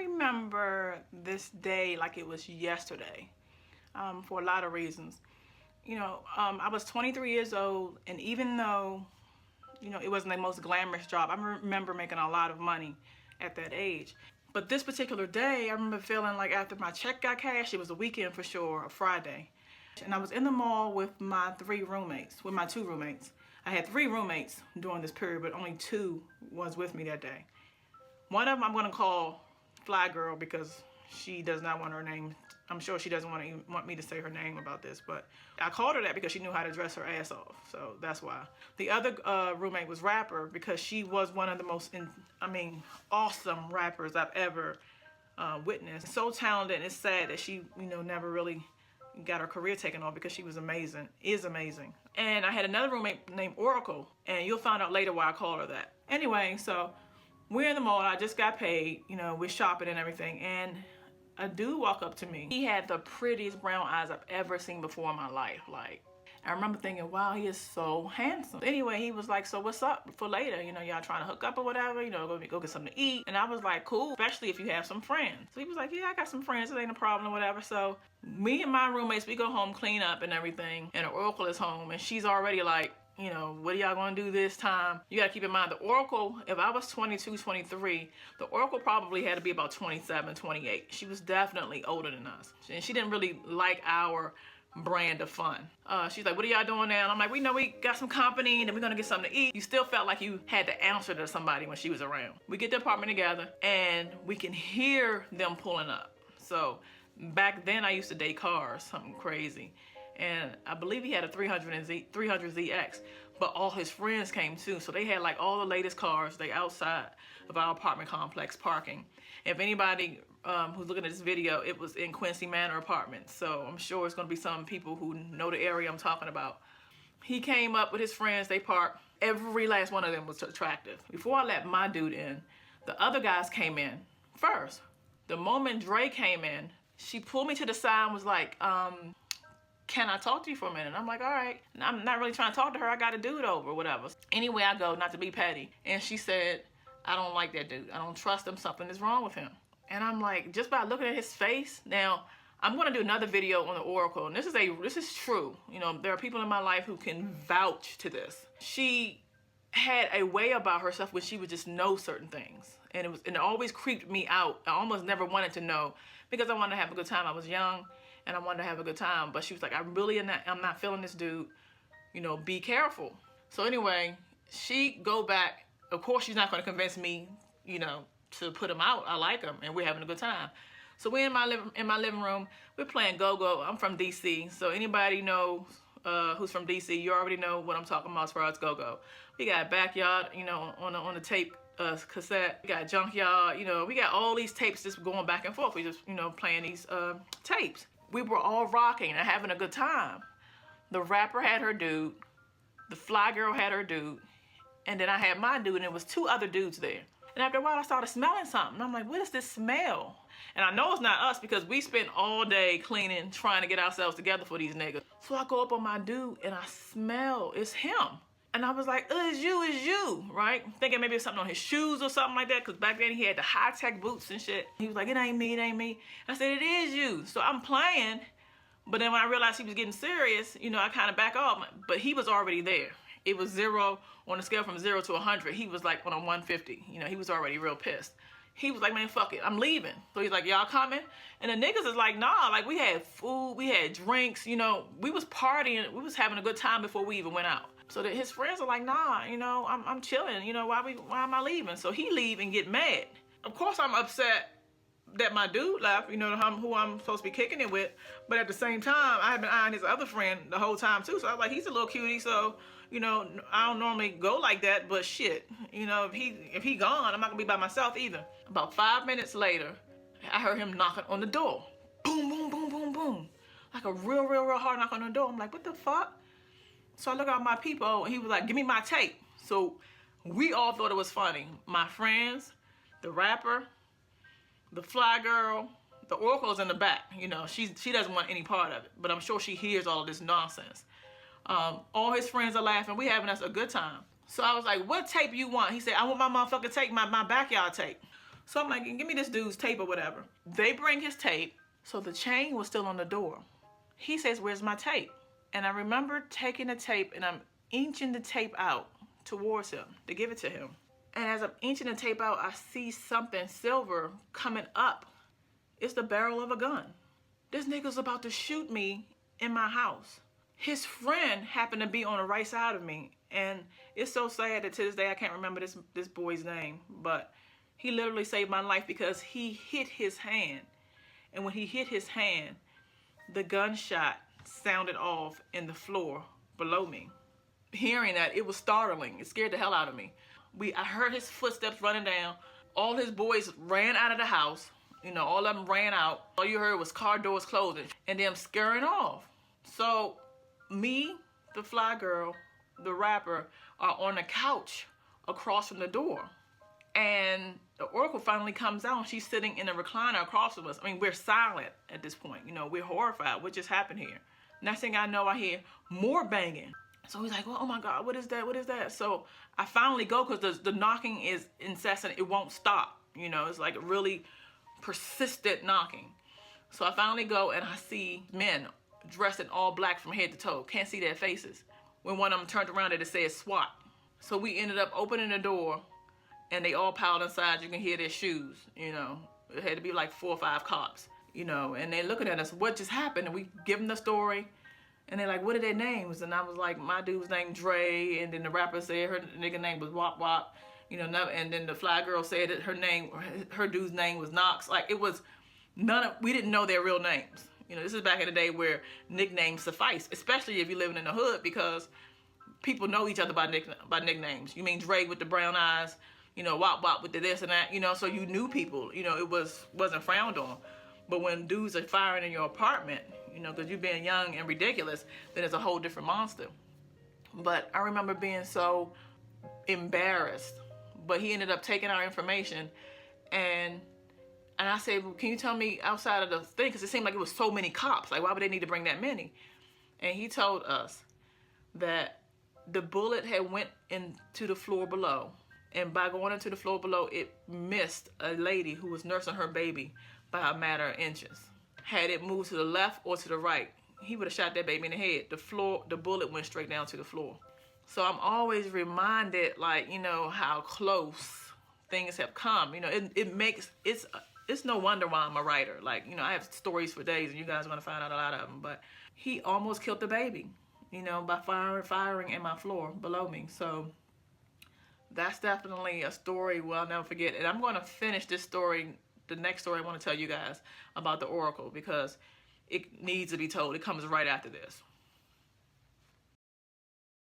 remember this day like it was yesterday, for a lot of reasons. I was 23 years old, and even though, it wasn't the most glamorous job, I remember making a lot of money at that age. But this particular day, I remember feeling like after my check got cashed, it was a weekend for sure, a Friday. And I was in the mall with my two roommates. I had 3 roommates during this period, but only 2 was with me that day. One of them I'm gonna call Fly Girl because she does not want her name. I'm sure she doesn't want me to say her name about this, but I called her that because she knew how to dress her ass off, so that's why. The other roommate was Rapper because she was one of the most, awesome rappers I've ever witnessed. So talented, and it's sad that she, never really got her career taken off because she was amazing, is amazing. And I had another roommate named Oracle, and you'll find out later why I called her that. Anyway, so we're in the mall, I just got paid, we're shopping and everything, and a dude walked up to me. He had the prettiest brown eyes I've ever seen before in my life. Like, I remember thinking, wow, he is so handsome. Anyway, he was like, so what's up for later? Y'all trying to hook up or whatever? Go get something to eat. And I was like, cool, especially if you have some friends. So he was like, yeah, I got some friends. It ain't a problem or whatever. So me and my roommates, we go home, clean up and everything. And the Oracle is home, and she's already like, what are y'all gonna do this time? You gotta keep in mind, the Oracle, if I was 22, 23, the Oracle probably had to be about 27, 28. She was definitely older than us. And she didn't really like our brand of fun. She's like, what are y'all doing now? And I'm like, we know we got some company and we're gonna get something to eat. You still felt like you had to answer to somebody when she was around. We get the apartment together and we can hear them pulling up. So back then I used to date cars, something crazy. And I believe he had a 300ZX, but all his friends came too. So they had like all the latest cars. They outside of our apartment complex parking. If anybody who's looking at this video, it was in Quincy Manor Apartments. So I'm sure it's gonna be some people who know the area I'm talking about. He came up with his friends, they parked. Every last one of them was attractive. Before I let my dude in, the other guys came in first. The moment Dre came in, she pulled me to the side and was like, can I talk to you for a minute? And I'm like, all right. And I'm not really trying to talk to her. I got a dude over or whatever. Anyway, I go, not to be petty. And she said, I don't like that dude. I don't trust him. Something is wrong with him. And I'm like, just by looking at his face. Now, I'm going to do another video on the Oracle. And this is true. There are people in my life who can vouch to this. She had a way about herself where she would just know certain things. And it always creeped me out. I almost never wanted to know because I wanted to have a good time. I was young. And I wanted to have a good time. But she was like, I'm not feeling this dude. Be careful. So anyway, she go back. Of course, she's not going to convince me, to put him out. I like him, and we're having a good time. So we're in my living room. We're playing go-go. I'm from D.C., so anybody knows who's from D.C., you already know what I'm talking about as far as go-go. We got Backyard, on the tape cassette. We got Junkyard. We got all these tapes just going back and forth. We just, playing these tapes. We were all rocking and having a good time. The Rapper had her dude, the Fly Girl had her dude, and then I had my dude, and there was 2 other dudes there. And after a while, I started smelling something. I'm like, what is this smell? And I know it's not us because we spent all day cleaning, trying to get ourselves together for these niggas. So I go up on my dude, and I smell, it's him. And I was like, it's you, right? Thinking maybe it's something on his shoes or something like that, because back then he had the high-tech boots and shit. He was like, it ain't me. I said, it is you. So I'm playing, but then when I realized he was getting serious, I kind of back off, but he was already there. It was 0, on a scale from 0 to 100, he was like on a 150. He was already real pissed. He was like, man, fuck it, I'm leaving. So he's like, y'all coming? And the niggas is like, nah, like we had food, we had drinks, we was partying, we was having a good time before we even went out. So that his friends are like, nah, I'm chilling, why am I leaving? So he leave and get mad. Of course I'm upset that my dude left, who I'm supposed to be kicking it with. But at the same time, I had been eyeing his other friend the whole time too. So I was like, he's a little cutie, so, I don't normally go like that, but shit, if he gone, I'm not gonna be by myself either. About 5 minutes later, I heard him knocking on the door. Boom, boom, boom, boom, boom. Like a real hard knock on the door. I'm like, what the fuck? So I look at my people, and he was like, give me my tape. So we all thought it was funny. My friends, the Rapper, the Fly Girl, the Oracle's in the back. She doesn't want any part of it, but I'm sure she hears all of this nonsense. All his friends are laughing. We having us a good time. So I was like, what tape you want? He said, I want my motherfucking tape, my Backyard tape. So I'm like, give me this dude's tape or whatever. They bring his tape. So the chain was still on the door. He says, where's my tape? And I remember taking the tape and I'm inching the tape out towards him to give it to him. And as I'm inching the tape out, I see something silver coming up. It's the barrel of a gun. This nigga's about to shoot me in my house. His friend happened to be on the right side of me. And it's so sad that to this day I can't remember this boy's name. But he literally saved my life because he hit his hand. And when he hit his hand, the gunshot sounded off in the floor below me. Hearing that, it was startling. It scared the hell out of me. I heard his footsteps running down. All his boys ran out of the house. You know, all of them ran out. All you heard was car doors closing and them scurrying off. So me, the fly girl, the rapper, are on the couch across from the door. And the Oracle finally comes out and she's sitting in a recliner across from us. I mean, we're silent at this point. You know, we're horrified. What just happened here? Next thing I know, I hear more banging. So he's like, well, oh my God, what is that? What is that? So I finally go because the knocking is incessant. It won't stop. You know, it's like really persistent knocking. So I finally go and I see men dressed in all black from head to toe. Can't see their faces. When one of them turned around, it said SWAT. So we ended up opening the door and they all piled inside. You can hear their shoes, you know. It had to be like 4 or 5 cops, you know. And they're looking at us, what just happened? And we give them the story. And they're like, what are their names? And I was like, my dude's name Dre. And then the rapper said her nigga name was Wop Wop. You know, and then the fly girl said that her dude's name was Knox. Like, it was we didn't know their real names. You know, this is back in the day where nicknames suffice, especially if you're living in the hood, because people know each other by nicknames. You mean Dre with the brown eyes, you know, Wop Wop with the this and that, you know, so you knew people, you know, it wasn't frowned on. But when dudes are firing in your apartment, you know, because you're being young and ridiculous, then it's a whole different monster. But I remember being so embarrassed. But he ended up taking our information, and I said, well, can you tell me outside of the thing? Because it seemed like it was so many cops. Like, why would they need to bring that many? And he told us that the bullet had went into the floor below. And by going into the floor below, it missed a lady who was nursing her baby by a matter of inches. Had it moved to the left or to the right, he would have shot that baby in the head. The bullet went straight down to the floor. So I'm always reminded, like, you know, how close things have come. You know, it's no wonder why I'm a writer. Like, you know, I have stories for days, and you guys are going to find out a lot of them. But he almost killed the baby, you know, by firing in my floor below me. So that's definitely a story we'll never forget. And I'm going to finish this story, the next story I want to tell you guys about the Oracle, because it needs to be told. It comes right after this.